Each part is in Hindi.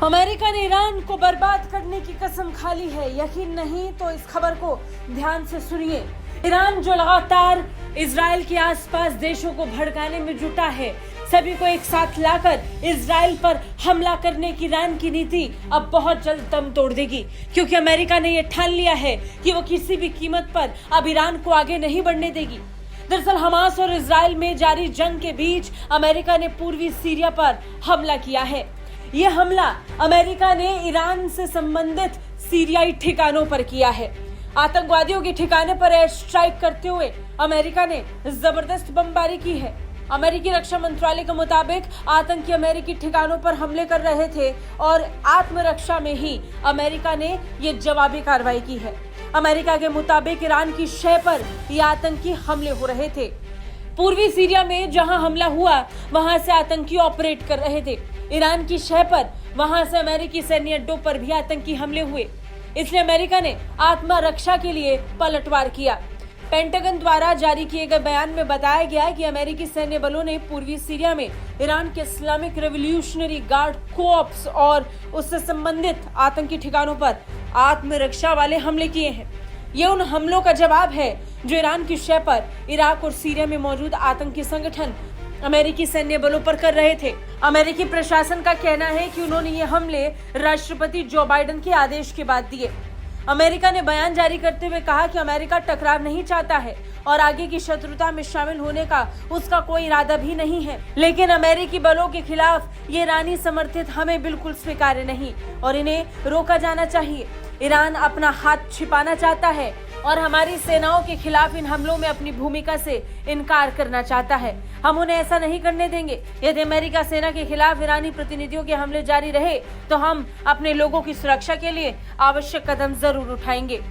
अमेरिका ने ईरान को बर्बाद करने की कसम खा ली है। यकीन नहीं तो इस खबर को ध्यान से सुनिए। ईरान जो लगातार इजराइल के आसपास देशों को भड़काने में जुटा है, सभी को एक साथ लाकर इजराइल पर हमला करने की ईरान की नीति अब बहुत जल्द दम तोड़ देगी, क्योंकि अमेरिका ने यह ठान लिया है कि वो किसी भी कीमत पर अब ईरान को आगे नहीं बढ़ने देगी। दरअसल हमास और इजराइल में जारी जंग के बीच अमेरिका ने पूर्वी सीरिया पर हमला किया है। ये हमला अमेरिका ने ईरान से संबंधित सीरियाई ठिकानों पर किया है। आतंकवादियों के ठिकाने पर एयर स्ट्राइक करते हुए अमेरिका ने जबरदस्त बमबारी की है। अमेरिकी रक्षा मंत्रालय के मुताबिक आतंकी अमेरिकी ठिकानों पर हमले कर रहे थे और आत्मरक्षा में ही अमेरिका ने ये जवाबी कार्रवाई की है। अमेरिका के मुताबिक ईरान की शह पर ये आतंकी हमले हो रहे थे। पूर्वी सीरिया में जहां हमला हुआ वहां से आतंकी ऑपरेट कर रहे थे। ईरान की शह पर वहां से अमेरिकी सैन्य अड्डों पर भी आतंकी हमले हुए, इसलिए अमेरिका ने आत्मरक्षा के लिए पलटवार किया। पेंटागन द्वारा जारी किए गए बयान में बताया गया कि अमेरिकी सैन्य बलों ने पूर्वी सीरिया में ईरान के इस्लामिक रेवोल्यूशनरी गार्ड कोऑप्स और उससे संबंधित आतंकी ठिकानों पर आत्मरक्षा वाले हमले किए हैं। ये उन हमलों का जवाब है जो ईरान की शह पर इराक और सीरिया में मौजूद आतंकी संगठन अमेरिकी सैन्य बलों पर कर रहे थे। अमेरिकी प्रशासन का कहना है कि उन्होंने ये हमले राष्ट्रपति जो बाइडेन के आदेश के बाद दिए। अमेरिका ने बयान जारी करते हुए कहा कि अमेरिका टकराव नहीं चाहता है और आगे की शत्रुता में शामिल होने का उसका कोई इरादा भी नहीं है, लेकिन अमेरिकी बलों के खिलाफ ये ईरानी समर्थित हमें बिल्कुल स्वीकार्य नहीं और इन्हें रोका जाना चाहिए। ईरान अपना हाथ छिपाना चाहता है और हमारी सेनाओं के खिलाफ इन हमलों में अपनी भूमिका से इनकार करना चाहता है। हम उन्हें ऐसा नहीं करने देंगे। यदि अमेरिका सेना के खिलाफ ईरानी प्रतिनिधियों के हमले जारी रहे तो हम अपने लोगों की सुरक्षा के लिए आवश्यक कदम जरूर उठाएंगे।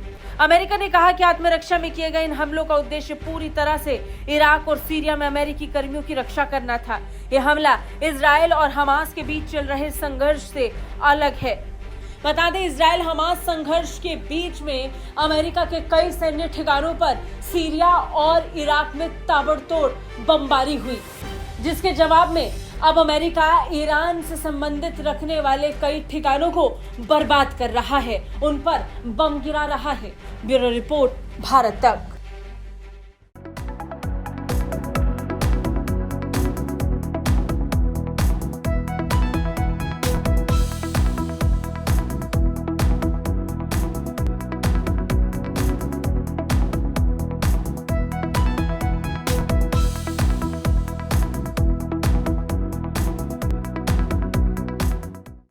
अमेरिका ने कहा कि आत्मरक्षा में किए गए इन हमलों का उद्देश्य पूरी तरह से इराक और सीरिया में अमेरिकी कर्मियों की रक्षा करना था। यह हमला इजराइल और हमास के बीच चल रहे संघर्ष से अलग है। बता दें, इजराइल हमास संघर्ष के बीच में अमेरिका के कई सैन्य ठिकानों पर सीरिया और इराक में ताबड़तोड़ बमबारी हुई, जिसके जवाब में अब अमेरिका ईरान से संबंधित रखने वाले कई ठिकानों को बर्बाद कर रहा है, उन पर बम गिरा रहा है। ब्यूरो रिपोर्ट, भारत तक।